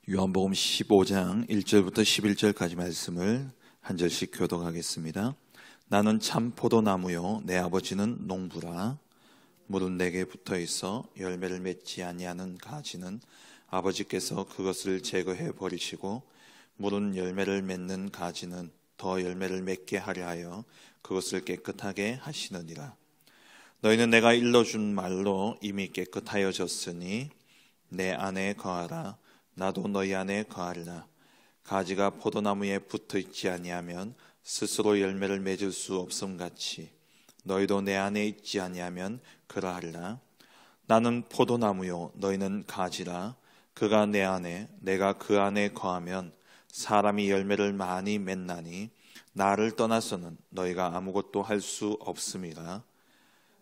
요한복음 15장 1절부터 11절까지 말씀을 한 절씩 교독하겠습니다. 나는 참 포도나무요 내 아버지는 농부라. 물은 내게 붙어 있어 열매를 맺지 아니하는 가지는 아버지께서 그것을 제거해 버리시고, 물은 열매를 맺는 가지는 더 열매를 맺게 하려 하여 그것을 깨끗하게 하시느니라. 너희는 내가 일러준 말로 이미 깨끗하여졌으니 내 안에 거하라. 나도 너희 안에 거하리라. 가지가 포도나무에 붙어 있지 아니하면 스스로 열매를 맺을 수 없음 같이 너희도 내 안에 있지 아니하면 그러하리라. 나는 포도나무요 너희는 가지라. 그가 내 안에 내가 그 안에 거하면 사람이 열매를 많이 맺나니 나를 떠나서는 너희가 아무것도 할 수 없음이라.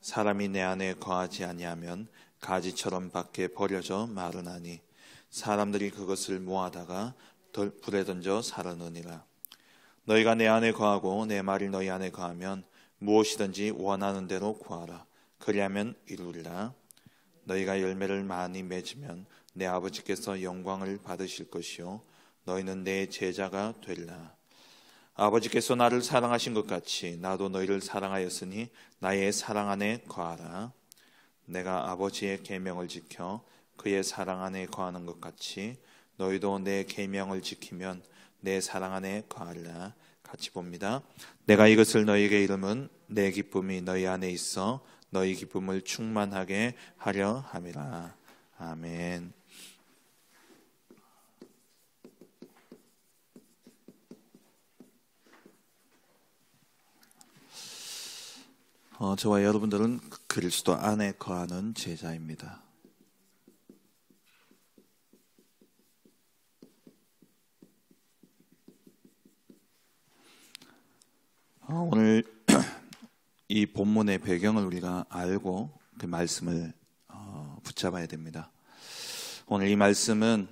사람이 내 안에 거하지 아니하면 가지처럼 밖에 버려져 마르나니 사람들이 그것을 모아다가 불에 던져 사르느니라. 너희가 내 안에 거하고 내 말이 너희 안에 거하면 무엇이든지 원하는 대로 구하라. 그리하면 이루리라. 너희가 열매를 많이 맺으면 내 아버지께서 영광을 받으실 것이요 너희는 내 제자가 되리라. 아버지께서 나를 사랑하신 것 같이 나도 너희를 사랑하였으니 나의 사랑 안에 거하라. 내가 아버지의 계명을 지켜 그의 사랑 안에 거하는 것 같이 너희도 내 계명을 지키면 내 사랑 안에 거하리라. 같이 봅니다. 내가 이것을 너희에게 이름은 내 기쁨이 너희 안에 있어 너희 기쁨을 충만하게 하려 함이라. 아멘. 저와 여러분들은 그리스도 안에 거하는 제자입니다. 오늘 이 본문의 배경을 우리가 알고 그 말씀을 붙잡아야 됩니다. 오늘 이 말씀은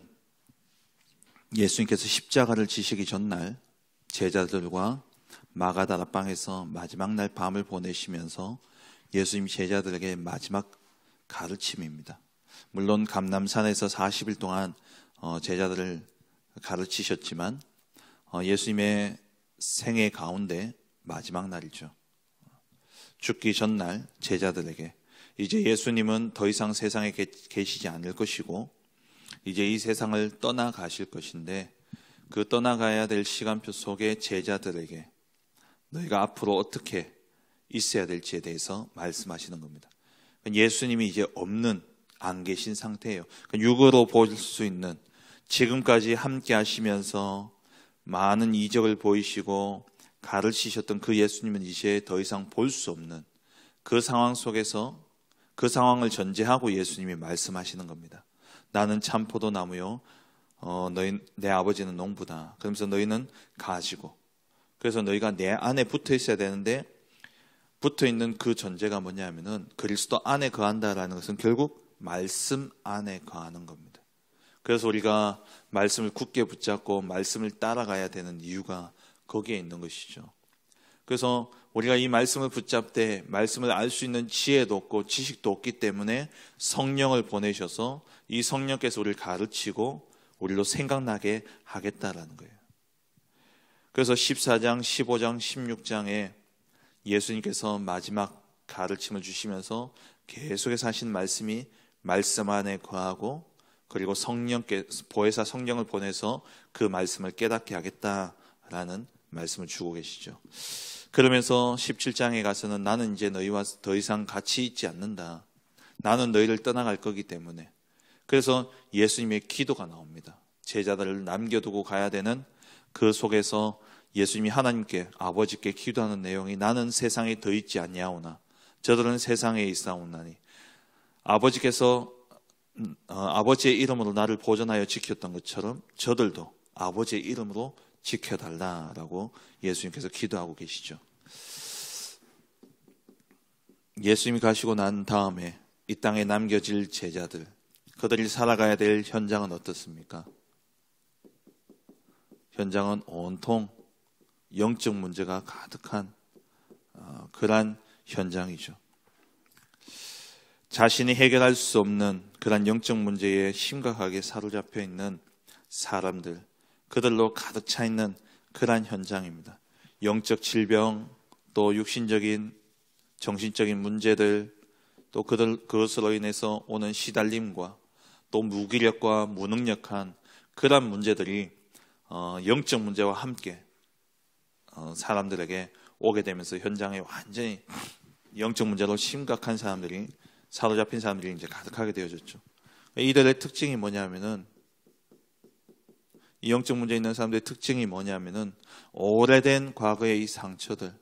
예수님께서 십자가를 지시기 전날 제자들과 마가다라 방에서 마지막 날 밤을 보내시면서 예수님 제자들에게 마지막 가르침입니다. 물론 감람산에서 40일 동안 제자들을 가르치셨지만 예수님의 생애 가운데 마지막 날이죠. 죽기 전날 제자들에게 이제 예수님은 더 이상 세상에 계시지 않을 것이고 이제 이 세상을 떠나가실 것인데 그 떠나가야 될 시간표 속에 제자들에게 너희가 앞으로 어떻게 있어야 될지에 대해서 말씀하시는 겁니다. 예수님이 이제 안 계신 상태예요. 육으로 볼 수 있는, 지금까지 함께 하시면서 많은 이적을 보이시고 가르치셨던 그 예수님은 이제 더 이상 볼 수 없는 그 상황 속에서 그 상황을 전제하고 예수님이 말씀하시는 겁니다. 나는 참 포도나무요 내 아버지는 농부다. 그러면서 너희는 가지고, 그래서 너희가 내 안에 붙어 있어야 되는데 붙어 있는 그 전제가 뭐냐면은 그리스도 안에 거한다라는 것은 결국 말씀 안에 거하는 겁니다. 그래서 우리가 말씀을 굳게 붙잡고 말씀을 따라가야 되는 이유가 거기에 있는 것이죠. 그래서 우리가 이 말씀을 붙잡되 말씀을 알 수 있는 지혜도 없고 지식도 없기 때문에 성령을 보내셔서 이 성령께서 우리를 가르치고 우리로 생각나게 하겠다라는 거예요. 그래서 14장, 15장, 16장에 예수님께서 마지막 가르침을 주시면서 계속해서 하신 말씀이 말씀 안에 거하고 그리고 보혜사 성령을 보내서 그 말씀을 깨닫게 하겠다라는 말씀을 주고 계시죠. 그러면서 17장에 가서는 나는 이제 너희와 더 이상 같이 있지 않는다. 나는 너희를 떠나갈 거기 때문에. 그래서 예수님의 기도가 나옵니다. 제자들을 남겨두고 가야 되는 그 속에서 예수님이 하나님께 아버지께 기도하는 내용이 나는 세상에 더 있지 아니하오나 저들은 세상에 있사오나니 아버지께서 아버지의 이름으로 나를 보존하여 지켰던 것처럼 저들도 아버지의 이름으로 지켜달라라고 예수님께서 기도하고 계시죠. 예수님이 가시고 난 다음에 이 땅에 남겨질 제자들, 그들이 살아가야 될 현장은 어떻습니까? 현장은 온통 영적 문제가 가득한 그러한 현장이죠. 자신이 해결할 수 없는 그러한 영적 문제에 심각하게 사로잡혀 있는 사람들, 그들로 가득 차 있는 그러한 현장입니다. 영적 질병, 또 육신적인, 정신적인 문제들, 또 그것으로 인해서 오는 시달림과 또 무기력과 무능력한 그러한 문제들이 영적 문제와 함께 사람들에게 오게 되면서 현장에 완전히 영적 문제로 심각한 사람들이, 사로잡힌 사람들이 이제 가득하게 되어졌죠. 이들의 특징이 뭐냐면은, 이 영적 문제 있는 사람들의 특징이 뭐냐면은, 오래된 과거의 이 상처들,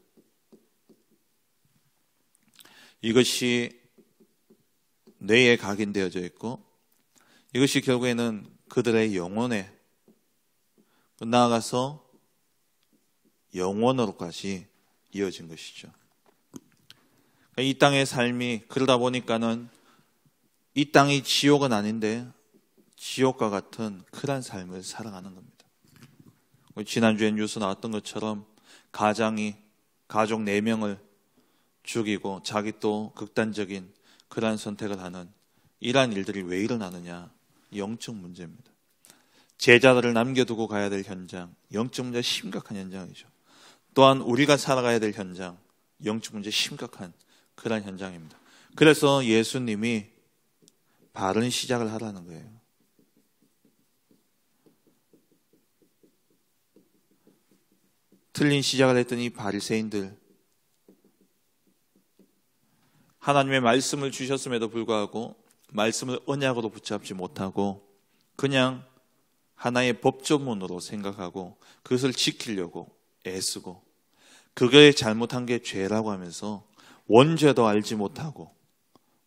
이것이 뇌에 각인되어져 있고, 이것이 결국에는 그들의 영혼에, 나아가서 영원으로까지 이어진 것이죠. 이 땅의 삶이 그러다 보니까는 이 땅이 지옥은 아닌데 지옥과 같은 그런 삶을 살아가는 겁니다. 지난주에 뉴스 나왔던 것처럼 가장이 가족 4명을 죽이고 자기 또 극단적인 그러한 선택을 하는 이러한 일들이 왜 일어나느냐? 영적 문제입니다. 제자들을 남겨두고 가야 될 현장, 영적 문제 심각한 현장이죠. 또한 우리가 살아가야 될 현장, 영적 문제 심각한 그런 현장입니다. 그래서 예수님이 바른 시작을 하라는 거예요. 틀린 시작을 했던 이 바리새인들, 하나님의 말씀을 주셨음에도 불구하고 말씀을 언약으로 붙잡지 못하고 그냥 하나의 법조문으로 생각하고 그것을 지키려고 애쓰고, 그게 잘못한 게 죄라고 하면서 원죄도 알지 못하고,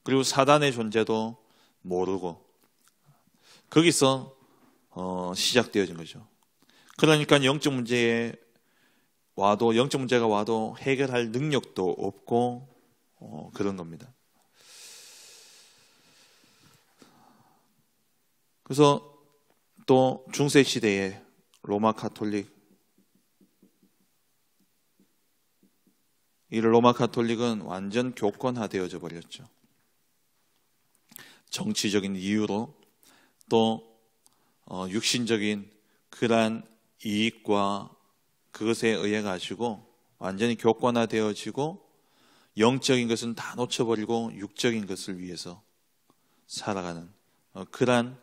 그리고 사단의 존재도 모르고, 거기서 시작되어진 거죠. 그러니까 영적 문제가 와도 해결할 능력도 없고 그런 겁니다. 그래서 또 중세 시대에 로마 카톨릭은 완전 교권화되어져 버렸죠. 정치적인 이유로 또 육신적인 그러한 이익과 그것에 의해 가지고 완전히 교권화되어지고, 영적인 것은 다 놓쳐버리고 육적인 것을 위해서 살아가는 그러한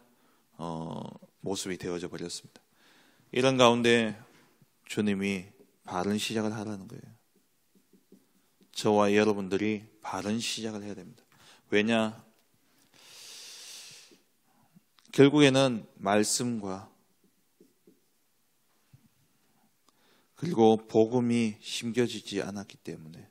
모습이 되어져 버렸습니다. 이런 가운데 주님이 바른 시작을 하라는 거예요. 저와 여러분들이 바른 시작을 해야 됩니다. 왜냐? 결국에는 말씀과 그리고 복음이 심겨지지 않았기 때문에,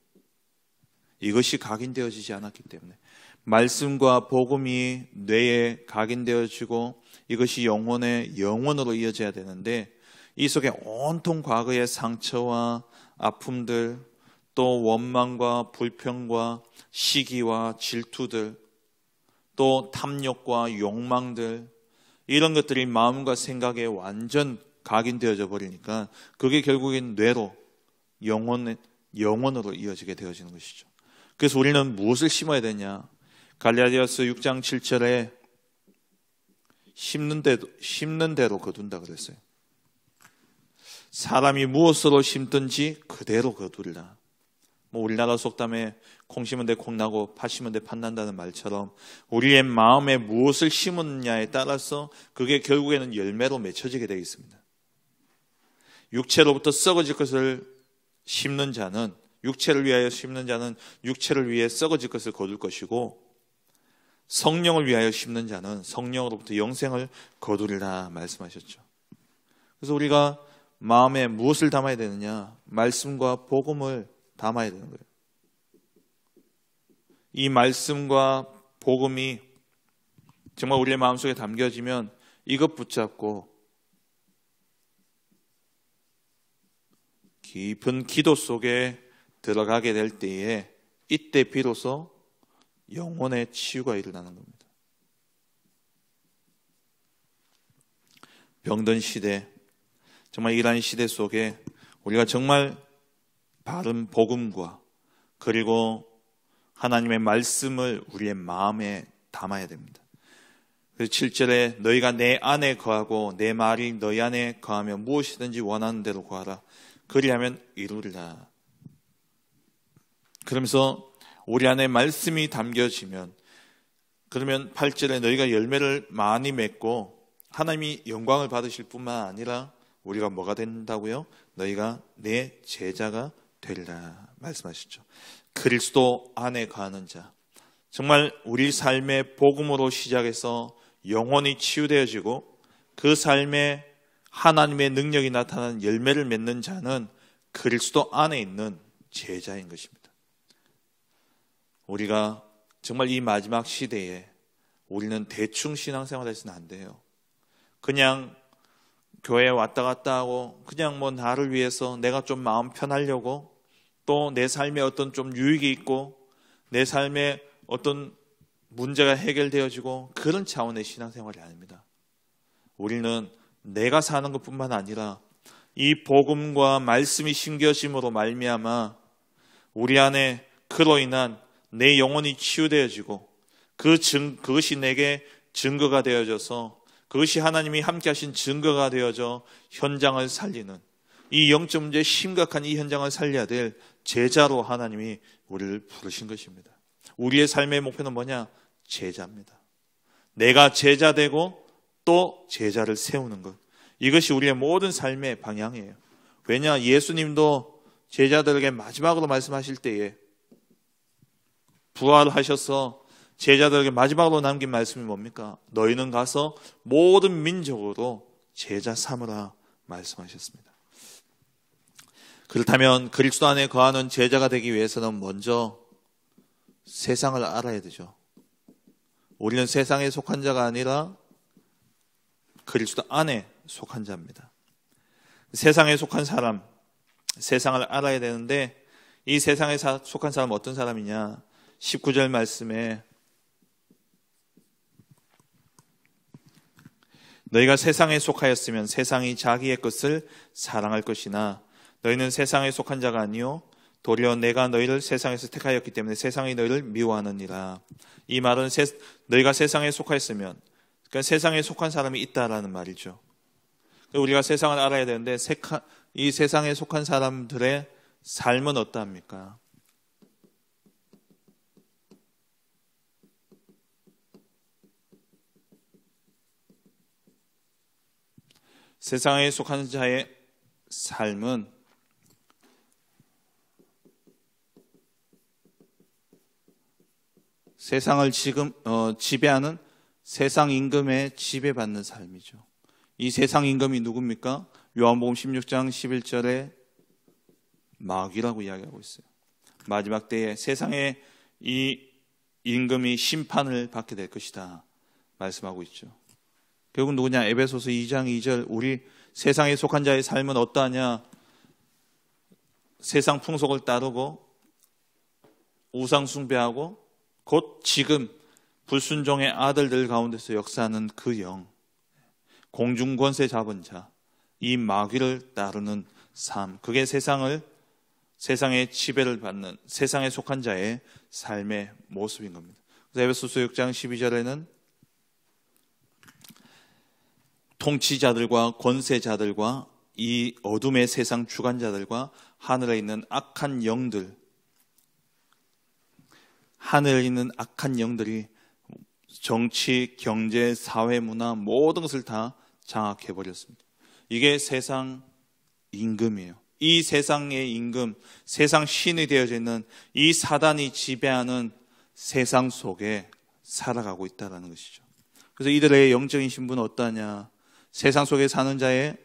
이것이 각인되어지지 않았기 때문에, 말씀과 복음이 뇌에 각인되어지고 이것이 영원으로 이어져야 되는데, 이 속에 온통 과거의 상처와 아픔들, 또 원망과 불평과 시기와 질투들, 또 탐욕과 욕망들, 이런 것들이 마음과 생각에 완전 각인되어져 버리니까 그게 결국엔 뇌로 영혼으로 이어지게 되어지는 것이죠. 그래서 우리는 무엇을 심어야 되냐? 갈라디아서 6장 7절에 심는 대로 거둔다 그랬어요. 사람이 무엇으로 심든지 그대로 거두리라. 우리나라 속담에 콩 심은 데 콩 나고 팥 심은 데 팥 난다는 말처럼 우리의 마음에 무엇을 심느냐에 따라서 그게 결국에는 열매로 맺혀지게 되어 있습니다. 육체로부터 썩어질 것을 심는 자는, 육체를 위하여 심는 자는 육체를 위해 썩어질 것을 거둘 것이고, 성령을 위하여 심는 자는 성령으로부터 영생을 거두리라 말씀하셨죠. 그래서 우리가 마음에 무엇을 담아야 되느냐? 말씀과 복음을 담아야 되는 거예요. 이 말씀과 복음이 정말 우리의 마음속에 담겨지면 이것 붙잡고 깊은 기도 속에 들어가게 될 때에, 이때 비로소 영혼의 치유가 일어나는 겁니다. 병든 시대, 정말 이러한 시대 속에 우리가 정말 바른 복음과 그리고 하나님의 말씀을 우리의 마음에 담아야 됩니다. 그래서 7절에 너희가 내 안에 거하고 내 말이 너희 안에 거하며 무엇이든지 원하는 대로 구하라. 그리하면 이루리라. 그러면서 우리 안에 말씀이 담겨지면, 그러면 8절에 너희가 열매를 많이 맺고 하나님이 영광을 받으실 뿐만 아니라 우리가 뭐가 된다고요? 너희가 내 제자가 되리라 말씀하시죠. 그리스도 안에 거하는 자, 정말 우리 삶의 복음으로 시작해서 영혼이 치유되어지고 그 삶에 하나님의 능력이 나타나는 열매를 맺는 자는 그리스도 안에 있는 제자인 것입니다. 우리가 정말 이 마지막 시대에 우리는 대충 신앙생활 해서는 안 돼요. 그냥 교회에 왔다 갔다 하고 그냥 뭐 나를 위해서 내가 좀 마음 편하려고, 또 내 삶에 어떤 좀 유익이 있고 내 삶에 어떤 문제가 해결되어지고 그런 차원의 신앙생활이 아닙니다. 우리는 내가 사는 것뿐만 아니라 이 복음과 말씀이 심겨짐으로 말미암아 우리 안에 그로 인한 내 영혼이 치유되어지고 그것이 내게 증거가 되어져서, 그것이 하나님이 함께 하신 증거가 되어져 현장을 살리는, 이 영적 문제의 심각한 이 현장을 살려야 될 제자로 하나님이 우리를 부르신 것입니다. 우리의 삶의 목표는 뭐냐? 제자입니다. 내가 제자 되고 또 제자를 세우는 것, 이것이 우리의 모든 삶의 방향이에요. 왜냐? 예수님도 제자들에게 마지막으로 말씀하실 때에 부활하셔서 제자들에게 마지막으로 남긴 말씀이 뭡니까? 너희는 가서 모든 민족으로 제자 삼으라 말씀하셨습니다. 그렇다면 그리스도 안에 거하는 제자가 되기 위해서는 먼저 세상을 알아야 되죠. 우리는 세상에 속한 자가 아니라 그리스도 안에 속한 자입니다. 세상에 속한 사람, 세상을 알아야 되는데 이 세상에 속한 사람은 어떤 사람이냐? 19절 말씀에 너희가 세상에 속하였으면 세상이 자기의 것을 사랑할 것이나 너희는 세상에 속한 자가 아니요 도리어 내가 너희를 세상에서 택하였기 때문에 세상이 너희를 미워하느니라. 이 말은 너희가 세상에 속하였으면, 그러니까 세상에 속한 사람이 있다라는 말이죠. 우리가 세상을 알아야 되는데 이 세상에 속한 사람들의 삶은 어떠합니까? 세상에 속한 자의 삶은 세상을 지금 지배하는 세상 임금에 지배받는 삶이죠. 이 세상 임금이 누굽니까? 요한복음 16장 11절에 마귀라고 이야기하고 있어요. 마지막 때에 세상의 이 임금이 심판을 받게 될 것이다 말씀하고 있죠. 결국 누구냐? 에베소서 2장 2절, 우리 세상에 속한 자의 삶은 어떠하냐? 세상 풍속을 따르고 우상 숭배하고 곧 지금 불순종의 아들들 가운데서 역사하는 그 영, 공중 권세 잡은 자, 이 마귀를 따르는 삶, 그게 세상의 지배를 받는 세상에 속한 자의 삶의 모습인 겁니다. 그래서 에베소서 6장 12절에는 통치자들과 권세자들과 이 어둠의 세상 주관자들과 하늘에 있는 악한 영들, 하늘에 있는 악한 영들이 정치, 경제, 사회, 문화 모든 것을 다 장악해버렸습니다. 이게 세상 임금이에요. 이 세상의 임금, 세상 신이 되어져 있는 이 사단이 지배하는 세상 속에 살아가고 있다는 것이죠. 그래서 이들의 영적인 신분은 어떠하냐? 세상 속에 사는 자의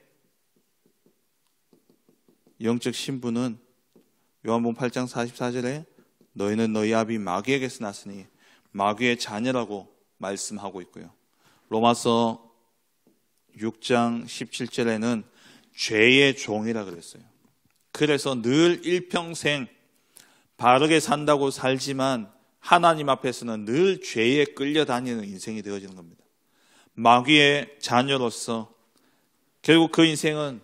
영적 신분은 요한복음 8장 44절에 너희는 너희 아비 마귀에게서 났으니 마귀의 자녀라고 말씀하고 있고요. 로마서 6장 17절에는 죄의 종이라 그랬어요. 그래서 늘 일평생 바르게 산다고 살지만 하나님 앞에서는 늘 죄에 끌려다니는 인생이 되어지는 겁니다. 마귀의 자녀로서 결국 그 인생은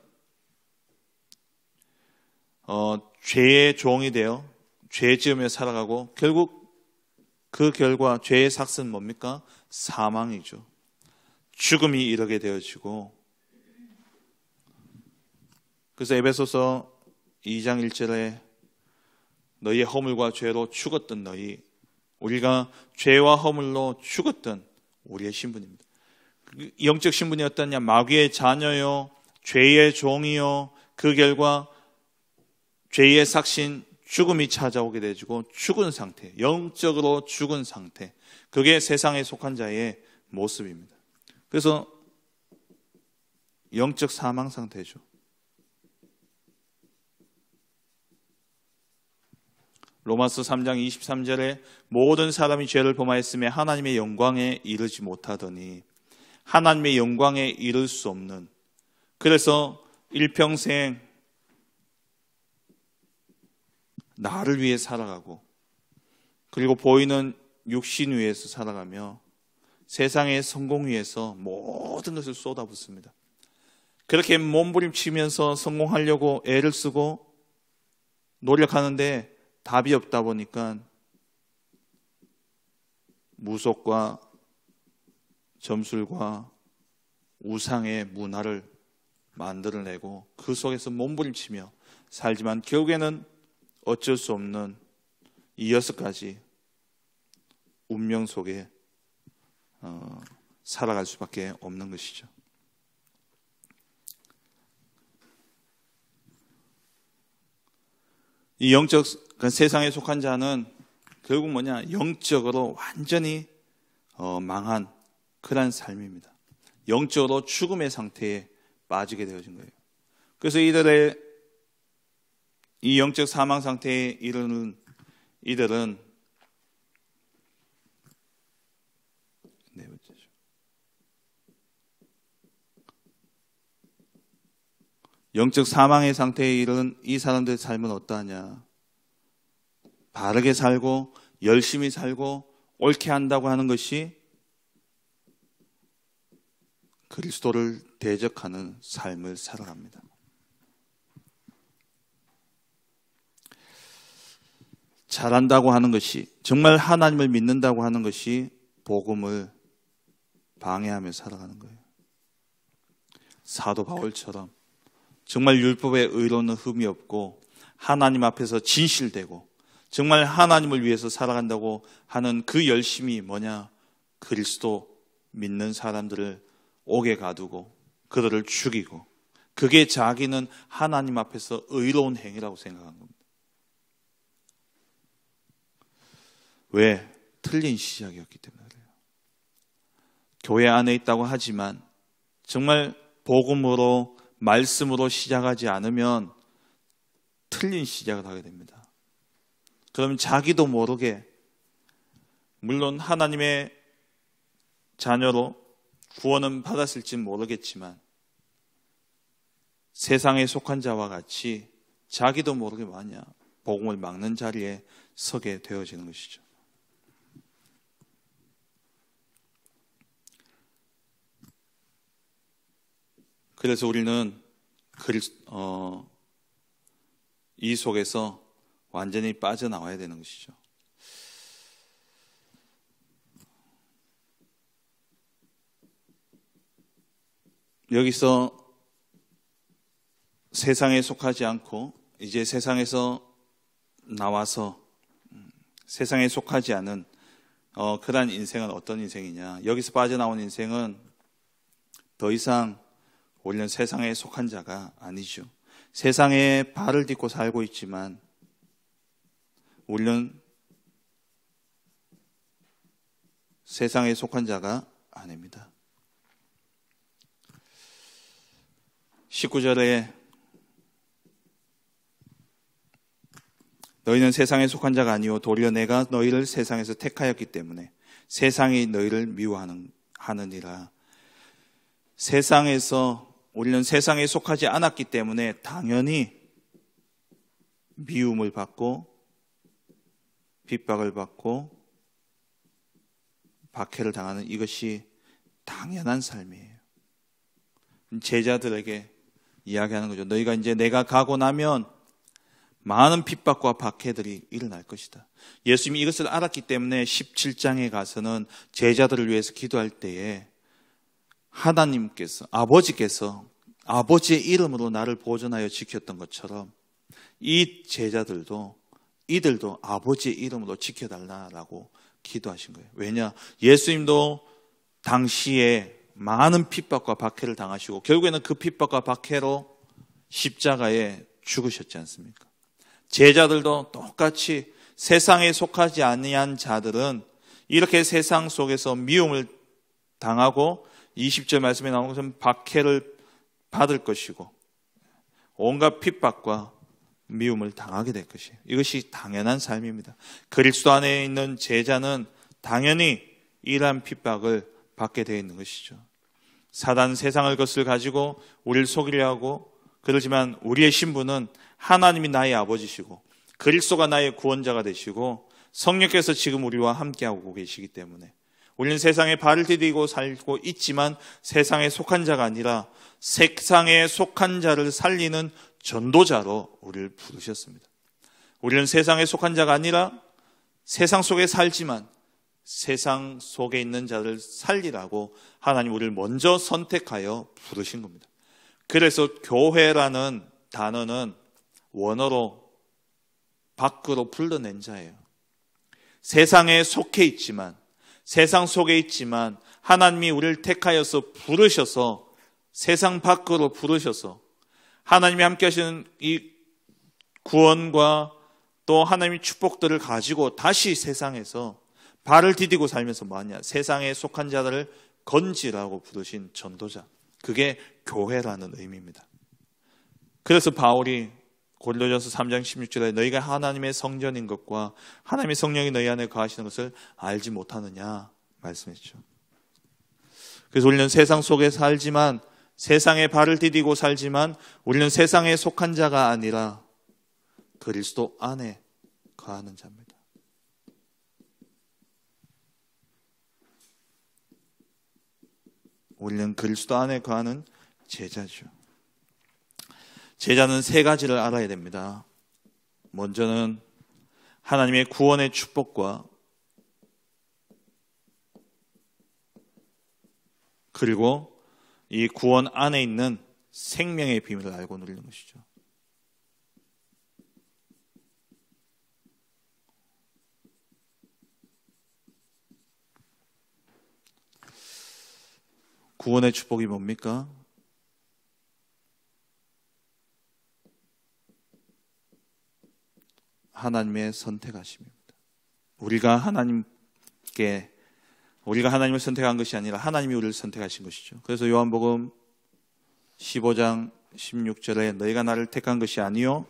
죄의 종이 되어 죄 지으며 살아가고 결국 그 결과 죄의 삭스는 뭡니까? 사망이죠. 죽음이 이르게 되어지고, 그래서 에베소서 2장 1절에 너희의 허물과 죄로 죽었던 너희, 우리가 죄와 허물로 죽었던 우리의 신분입니다. 영적 신분이 어떠냐? 마귀의 자녀요, 죄의 종이요, 그 결과 죄의 삭신 죽음이 찾아오게 되고 죽은 상태, 영적으로 죽은 상태, 그게 세상에 속한 자의 모습입니다. 그래서 영적 사망 상태죠. 로마서 3장 23절에 모든 사람이 죄를 범하였으며 하나님의 영광에 이르지 못하더니, 하나님의 영광에 이를 수 없는, 그래서 일평생 나를 위해 살아가고, 그리고 보이는 육신 위에서 살아가며 세상의 성공 위에서 모든 것을 쏟아붓습니다. 그렇게 몸부림치면서 성공하려고 애를 쓰고 노력하는데 답이 없다 보니까 무속과 점술과 우상의 문화를 만들어내고 그 속에서 몸부림치며 살지만 결국에는 어쩔 수 없는 이 6가지 운명 속에 살아갈 수밖에 없는 것이죠. 이 영적 세상에 속한 자는 결국 뭐냐? 영적으로 완전히 망한 그런 삶입니다. 영적으로 죽음의 상태에 빠지게 되어진 거예요. 그래서 이들의 이 영적 사망 상태에 이르는 이들은 네 번째죠. 영적 사망의 상태에 이르는 이 사람들의 삶은 어떠하냐? 바르게 살고 열심히 살고 옳게 한다고 하는 것이 그리스도를 대적하는 삶을 살아갑니다. 잘한다고 하는 것이, 정말 하나님을 믿는다고 하는 것이 복음을 방해하며 살아가는 거예요. 사도 바울처럼 정말 율법에 의로는 흠이 없고 하나님 앞에서 진실되고 정말 하나님을 위해서 살아간다고 하는 그 열심이 뭐냐? 그리스도 믿는 사람들을 옥에 가두고 그들을 죽이고, 그게 자기는 하나님 앞에서 의로운 행위라고 생각한 겁니다. 왜? 틀린 시작이었기 때문에 그래요. 교회 안에 있다고 하지만 정말 복음으로, 말씀으로 시작하지 않으면 틀린 시작을 하게 됩니다. 그러면 자기도 모르게, 물론 하나님의 자녀로 구원은 받았을지는 모르겠지만 세상에 속한 자와 같이 자기도 모르게 뭐하냐? 복음을 막는 자리에 서게 되어지는 것이죠. 그래서 우리는 이 속에서 완전히 빠져나와야 되는 것이죠. 여기서 세상에 속하지 않고 이제 세상에서 나와서 세상에 속하지 않은 그러한 인생은 어떤 인생이냐? 여기서 빠져나온 인생은 더 이상 우리는 세상에 속한 자가 아니죠. 세상에 발을 딛고 살고 있지만 우리는 세상에 속한 자가 아닙니다. 19절에 너희는 세상에 속한 자가 아니요 도리어 내가 너희를 세상에서 택하였기 때문에 세상이 너희를 미워하느니라. 세상에서 우리는 세상에 속하지 않았기 때문에 당연히 미움을 받고 핍박을 받고 박해를 당하는 이것이 당연한 삶이에요. 제자들에게 이야기하는 거죠. 너희가 이제 내가 가고 나면 많은 핍박과 박해들이 일어날 것이다. 예수님이 이것을 알았기 때문에 17장에 가서는 제자들을 위해서 기도할 때에 하나님께서, 아버지께서 아버지의 이름으로 나를 보존하여 지켰던 것처럼 이 제자들도 이들도 아버지의 이름으로 지켜달라고 기도하신 거예요. 왜냐? 예수님도 당시에 많은 핍박과 박해를 당하시고 결국에는 그 핍박과 박해로 십자가에 죽으셨지 않습니까? 제자들도 똑같이 세상에 속하지 아니한 자들은 이렇게 세상 속에서 미움을 당하고 20절 말씀에 나오는 것은 박해를 받을 것이고 온갖 핍박과 미움을 당하게 될 것이에요. 이것이 당연한 삶입니다. 그리스도 안에 있는 제자는 당연히 이러한 핍박을 받게 되어 있는 것이죠. 사단 세상의 것을 가지고 우리를 속이려 하고 그러지만 우리의 신분은 하나님이 나의 아버지시고 그리스도가 나의 구원자가 되시고 성령께서 지금 우리와 함께하고 계시기 때문에 우리는 세상에 발을 디디고 살고 있지만 세상에 속한 자가 아니라 세상에 속한 자를 살리는 전도자로 우리를 부르셨습니다. 우리는 세상에 속한 자가 아니라 세상 속에 살지만 세상 속에 있는 자를 살리라고 하나님 우리를 먼저 선택하여 부르신 겁니다. 그래서 교회라는 단어는 원어로 밖으로 불러낸 자예요. 세상에 속해 있지만 세상 속에 있지만 하나님이 우리를 택하여서 부르셔서 세상 밖으로 부르셔서 하나님이 함께 하시는 이 구원과 또 하나님의 축복들을 가지고 다시 세상에서 발을 디디고 살면서 뭐하냐? 세상에 속한 자들을 건지라고 부르신 전도자. 그게 교회라는 의미입니다. 그래서 바울이 고린도전서 3장 16절에 너희가 하나님의 성전인 것과 하나님의 성령이 너희 안에 거하시는 것을 알지 못하느냐 말씀했죠. 그래서 우리는 세상 속에 살지만 세상에 발을 디디고 살지만 우리는 세상에 속한 자가 아니라 그리스도 안에 거하는 자입니다. 우리는 그리스도 안에 거하는 제자죠. 제자는 세 가지를 알아야 됩니다. 먼저는 하나님의 구원의 축복과 그리고 이 구원 안에 있는 생명의 비밀을 알고 누리는 것이죠. 구원의 축복이 뭡니까? 하나님의 선택하심입니다. 우리가 하나님을 선택한 것이 아니라 하나님이 우리를 선택하신 것이죠. 그래서 요한복음 15장 16절에 너희가 나를 택한 것이 아니요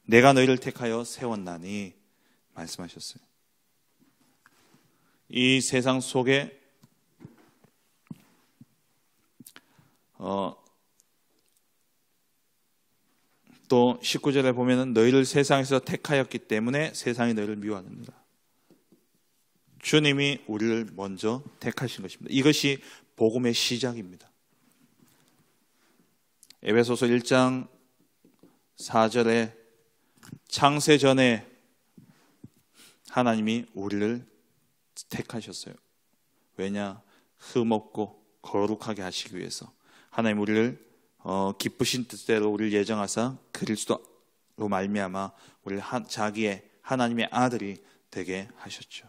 내가 너희를 택하여 세웠나니 말씀하셨어요. 이 세상 속에 또 19절에 보면은 너희를 세상에서 택하였기 때문에 세상이 너희를 미워하느니라. 주님이 우리를 먼저 택하신 것입니다. 이것이 복음의 시작입니다. 에베소서 1장 4절에 창세 전에 하나님이 우리를 택하셨어요. 왜냐? 흠없고 거룩하게 하시기 위해서 하나님 우리를 기쁘신 뜻대로 우리를 예정하사 그리스도로 말미암아 우리를 자기의 하나님의 아들이 되게 하셨죠.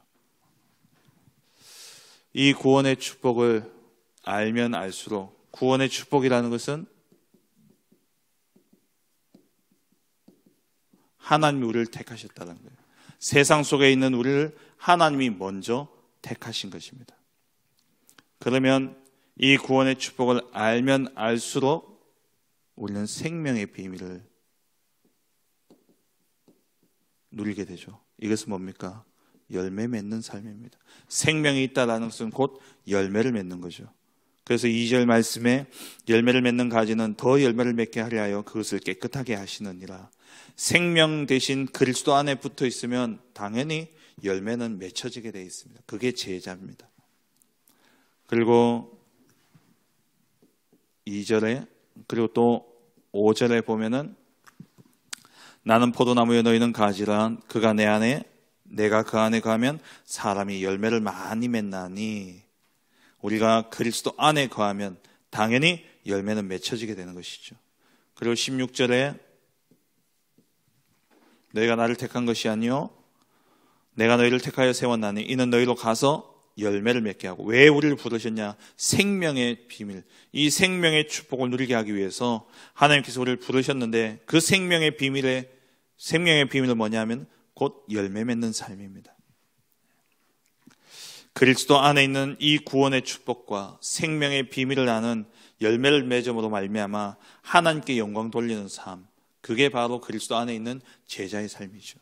이 구원의 축복을 알면 알수록 구원의 축복이라는 것은 하나님이 우리를 택하셨다는 거예요. 세상 속에 있는 우리를 하나님이 먼저 택하신 것입니다. 그러면 이 구원의 축복을 알면 알수록 우리는 생명의 비밀을 누리게 되죠. 이것은 뭡니까? 열매 맺는 삶입니다. 생명이 있다는 것은 곧 열매를 맺는 거죠. 그래서 2절 말씀에 열매를 맺는 가지는 더 열매를 맺게 하려 하여 그것을 깨끗하게 하시느니라. 생명 대신 그리스도 안에 붙어 있으면 당연히 열매는 맺혀지게 되어 있습니다. 그게 제자입니다. 그리고 2절에 그리고 또 5절에 보면은 나는 포도나무여 너희는 가지라 그가 내 안에 내가 그 안에 가면 사람이 열매를 많이 맺나니 우리가 그리스도 안에 거하면 당연히 열매는 맺혀지게 되는 것이죠. 그리고 16절에 너희가 나를 택한 것이 아니요 내가 너희를 택하여 세웠나니 이는 너희로 가서 열매를 맺게 하고. 왜 우리를 부르셨냐? 생명의 비밀, 이 생명의 축복을 누리게 하기 위해서 하나님께서 우리를 부르셨는데, 그 생명의 비밀은 뭐냐면 곧 열매 맺는 삶입니다. 그리스도 안에 있는 이 구원의 축복과 생명의 비밀을 아는 열매를 맺음으로 말미암아 하나님께 영광 돌리는 삶, 그게 바로 그리스도 안에 있는 제자의 삶이죠.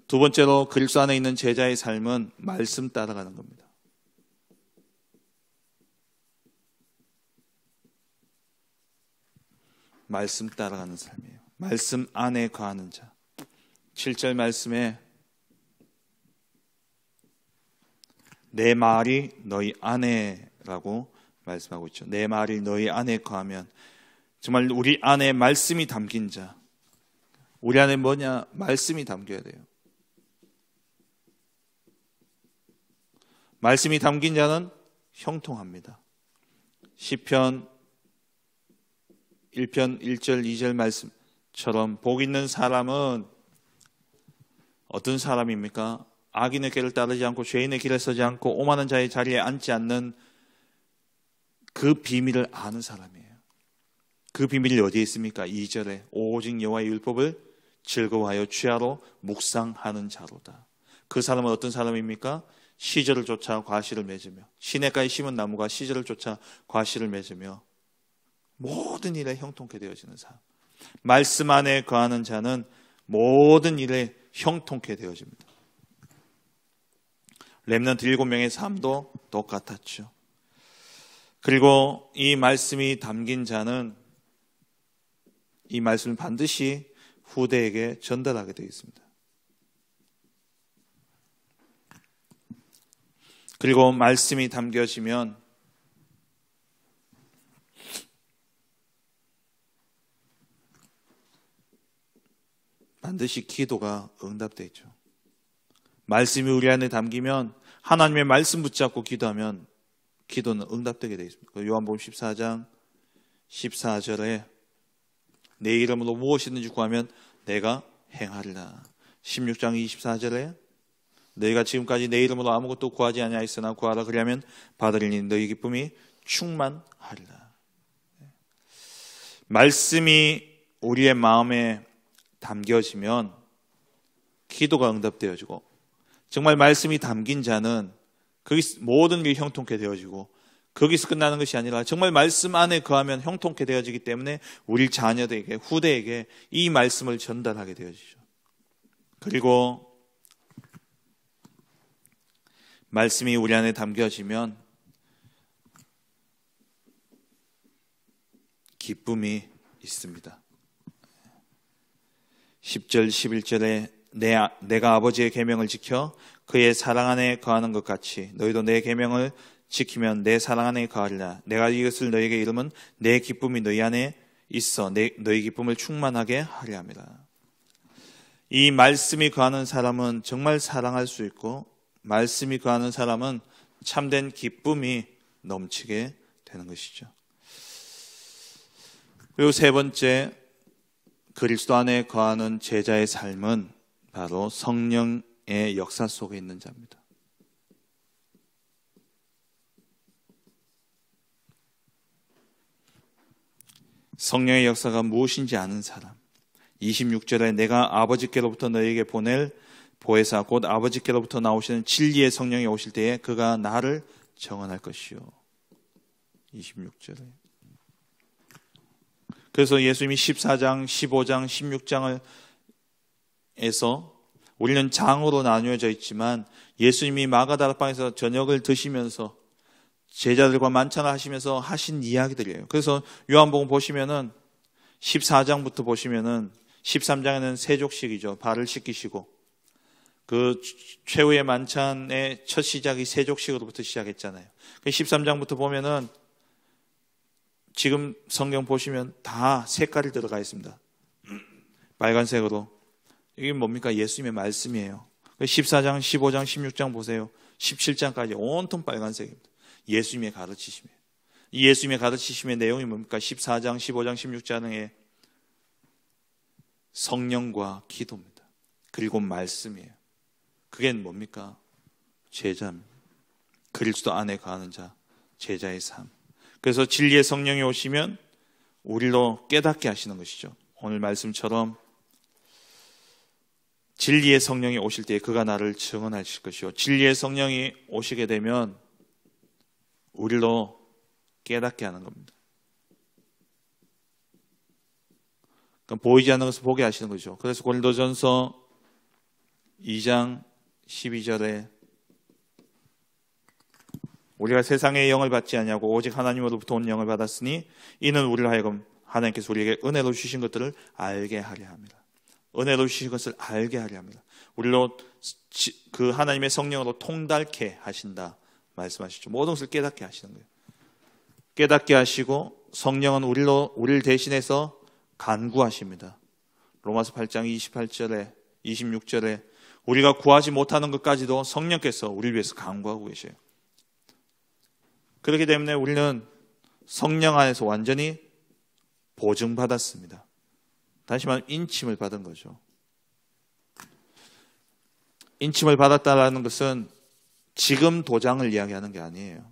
두 번째로 그리스도 안에 있는 제자의 삶은 말씀 따라가는 겁니다. 말씀 따라가는 삶이에요. 말씀 안에 거하는 자. 7절 말씀에 내 말이 너희 안에라고 말씀하고 있죠. 내 말이 너희 안에 거하면, 정말 우리 안에 말씀이 담긴 자. 우리 안에 뭐냐? 말씀이 담겨야 돼요. 말씀이 담긴 자는 형통합니다. 시편 1편 1절 2절 말씀처럼 복 있는 사람은 어떤 사람입니까? 악인의 길을 따르지 않고 죄인의 길에 서지 않고 오만한 자의 자리에 앉지 않는 그 비밀을 아는 사람이에요. 그 비밀이 어디에 있습니까? 2절에 오직 여호와의 율법을 즐거워하여 취하로 묵상하는 자로다. 그 사람은 어떤 사람입니까? 시절을 쫓아 과실을 맺으며, 시냇가에 심은 나무가 시절을 쫓아 과실을 맺으며 모든 일에 형통케 되어지는 사람. 말씀 안에 거하는 자는 모든 일에 형통케 되어집니다. 렘넌트 7명의 삶도 똑같았죠. 그리고 이 말씀이 담긴 자는 이 말씀을 반드시 후대에게 전달하게 되어 있습니다. 그리고 말씀이 담겨지면 반드시 기도가 응답되죠. 말씀이 우리 안에 담기면, 하나님의 말씀 붙잡고 기도하면 기도는 응답되게 되어 있습니다. 요한복음 14장 14절에 내 이름으로 무엇이든지 구하면 내가 행하리라. 16장 24절에 너희가 지금까지 내 이름으로 아무것도 구하지 아니하였으나 구하라 그리하면 받으리니 너희 기쁨이 충만하리라. 말씀이 우리의 마음에 담겨지면 기도가 응답되어지고, 정말 말씀이 담긴 자는 거기서 모든 게 형통케 되어지고, 거기서 끝나는 것이 아니라 정말 말씀 안에 거하면 형통케 되어지기 때문에 우리 자녀들에게, 후대에게 이 말씀을 전달하게 되어지죠. 그리고 말씀이 우리 안에 담겨지면 기쁨이 있습니다. 10절 11절에 내가 아버지의 계명을 지켜 그의 사랑 안에 거하는 것 같이 너희도 내 계명을 지키면 내 사랑 안에 거하리라. 내가 이것을 너희에게 이르면 내 기쁨이 너희 안에 있어 너희 기쁨을 충만하게 하려 함이라. 이 말씀이 거하는 사람은 정말 사랑할 수 있고, 말씀이 거하는 사람은 참된 기쁨이 넘치게 되는 것이죠. 그리고 세 번째, 그리스도 안에 거하는 제자의 삶은 바로 성령의 역사 속에 있는 자입니다. 성령의 역사가 무엇인지 아는 사람. 26절에 내가 아버지께로부터 너희에게 보낼 보혜사 곧 아버지께로부터 나오시는 진리의 성령이 오실 때에 그가 나를 정언할 것이요. 26절에. 그래서 예수님이 14장, 15장, 16장을 에서 우리는 장으로 나뉘어져 있지만, 예수님이 마가다락방에서 저녁을 드시면서 제자들과 만찬을 하시면서 하신 이야기들이에요. 그래서 요한복음 보시면은 14장부터 보시면은 13장에는 세족식이죠. 발을 씻기시고, 그 최후의 만찬의 첫 시작이 세족식으로부터 시작했잖아요. 13장부터 보면은 지금 성경 보시면 다 색깔이 들어가 있습니다. 빨간색으로. 이게 뭡니까? 예수님의 말씀이에요. 14장, 15장, 16장 보세요. 17장까지 온통 빨간색입니다. 예수님의 가르치심이에요. 이 예수님의 가르치심의 내용이 뭡니까? 14장, 15장, 16장의 성령과 기도입니다. 그리고 말씀이에요. 그게 뭡니까? 제자입니다. 그리스도 안에 거하는 자, 제자의 삶. 그래서 진리의 성령이 오시면 우리로 깨닫게 하시는 것이죠. 오늘 말씀처럼 진리의 성령이 오실 때 그가 나를 증언하실 것이요, 진리의 성령이 오시게 되면 우리로 깨닫게 하는 겁니다. 그러니까 보이지 않는 것을 보게 하시는 거죠. 그래서 고린도전서 2장 12절에 우리가 세상의 영을 받지 아니하고 오직 하나님으로부터 온 영을 받았으니 이는 우리로 하여금 하나님께서 우리에게 은혜로 주신 것들을 알게 하려 합니다. 은혜로 주신 것을 알게 하려 합니다. 우리로 그 하나님의 성령으로 통달케 하신다 말씀하시죠. 모든 것을 깨닫게 하시는 거예요. 깨닫게 하시고 성령은 우리를 대신해서 간구하십니다. 로마서 8장 28절에 26절에 우리가 구하지 못하는 것까지도 성령께서 우리를 위해서 간구하고 계셔요. 그렇기 때문에 우리는 성령 안에서 완전히 보증받았습니다. 다시 말하면 인침을 받은 거죠. 인침을 받았다는 것은 지금 도장을 이야기하는 게 아니에요.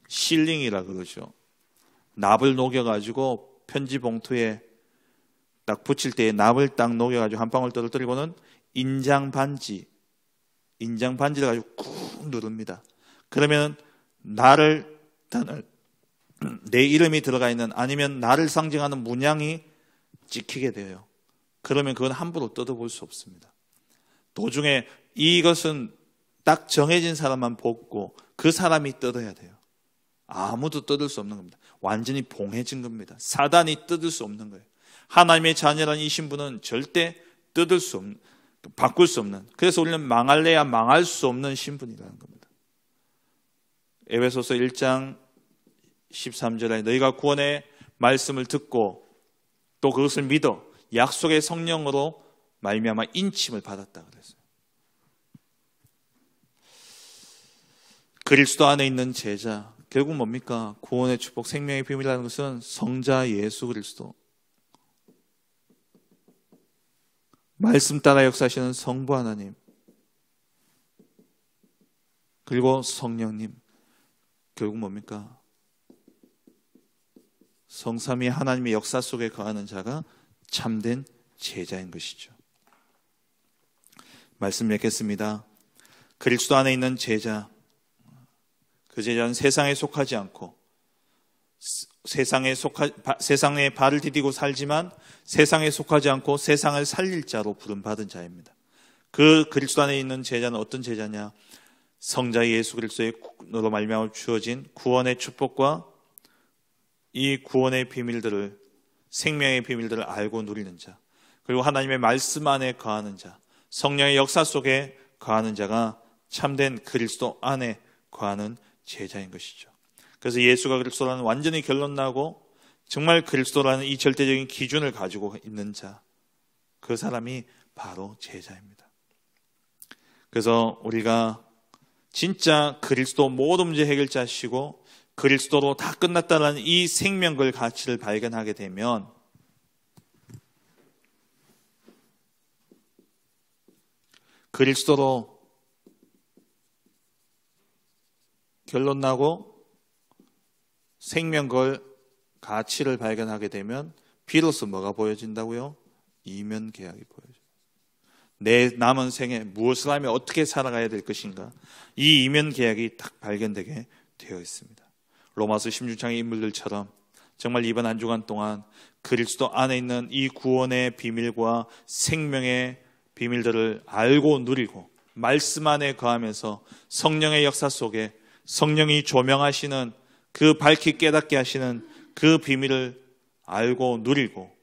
실링이라 그러죠. 납을 녹여가지고 편지 봉투에 딱 붙일 때 납을 딱 녹여가지고 한 방울 떨어뜨리고는 인장 반지를 가지고 꾹 누릅니다. 그러면 나를 내 이름이 들어가 있는 아니면 나를 상징하는 문양이 찍히게 돼요. 그러면 그건 함부로 뜯어볼 수 없습니다. 도중에 이것은 딱 정해진 사람만 뽑고 그 사람이 뜯어야 돼요. 아무도 뜯을 수 없는 겁니다. 완전히 봉해진 겁니다. 사단이 뜯을 수 없는 거예요. 하나님의 자녀라는 이 신분은 절대 뜯을 수 없는, 바꿀 수 없는, 그래서 우리는 망할래야 망할 수 없는 신분이라는 겁니다. 에베소서 1장 13절에 너희가 구원의 말씀을 듣고 또 그것을 믿어 약속의 성령으로 말미암아 인침을 받았다 그랬어요. 그리스도 안에 있는 제자, 결국 뭡니까? 구원의 축복, 생명의 비밀이라는 것은 성자 예수 그리스도, 말씀 따라 역사하시는 성부 하나님, 그리고 성령님, 결국 뭡니까? 성삼위 하나님의 역사 속에 거하는 자가 참된 제자인 것이죠. 말씀 맺겠습니다. 그리스도 안에 있는 제자, 그 제자는 세상에 속하지 않고 세상에 발을 디디고 살지만 세상에 속하지 않고 세상을 살릴 자로 부름받은 자입니다. 그 그리스도 안에 있는 제자는 어떤 제자냐? 성자 예수 그리스도로 말미암아 주어진 구원의 축복과 이 구원의 비밀들을, 생명의 비밀들을 알고 누리는 자, 그리고 하나님의 말씀 안에 거하는 자, 성령의 역사 속에 거하는 자가 참된 그리스도 안에 거하는 제자인 것이죠. 그래서 예수가 그리스도라는 완전히 결론나고 정말 그리스도라는 이 절대적인 기준을 가지고 있는 자, 그 사람이 바로 제자입니다. 그래서 우리가 진짜 그리스도 모든 문제 해결자시고 그리스도로 다 끝났다는 이 생명걸 가치를 발견하게 되면 그리스도로 결론나고 생명걸 가치를 발견하게 되면 비로소 뭐가 보여진다고요? 이면 계약이 보여져요. 내 남은 생에 무엇을 하며 어떻게 살아가야 될 것인가, 이 이면 계약이 딱 발견되게 되어 있습니다. 로마서 16장의 인물들처럼 정말 이번 한 주간 동안 그리스도 안에 있는 이 구원의 비밀과 생명의 비밀들을 알고 누리고 말씀 안에 거하면서 성령의 역사 속에 성령이 조명하시는 그 밝히 깨닫게 하시는 그 비밀을 알고 누리고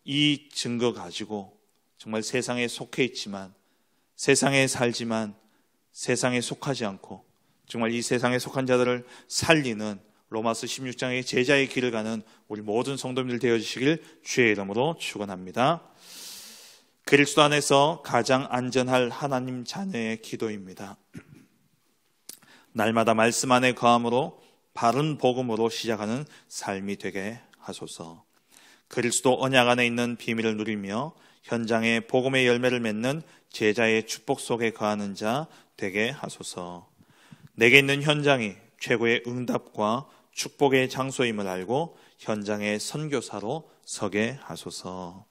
이 증거 가지고 정말 세상에 속해 있지만 세상에 살지만 세상에 속하지 않고 정말 이 세상에 속한 자들을 살리는 로마서 16장의 제자의 길을 가는 우리 모든 성도님들 되어주시길 주의 이름으로 축원합니다. 그리스도 안에서 가장 안전할 하나님 자녀의 기도입니다. 날마다 말씀 안에 거함으로 바른 복음으로 시작하는 삶이 되게 하소서. 그리스도 언약 안에 있는 비밀을 누리며 현장에 복음의 열매를 맺는 제자의 축복 속에 거하는 자 되게 하소서. 내게 있는 현장이 최고의 응답과 축복의 장소임을 알고 현장의 선교사로 서게 하소서.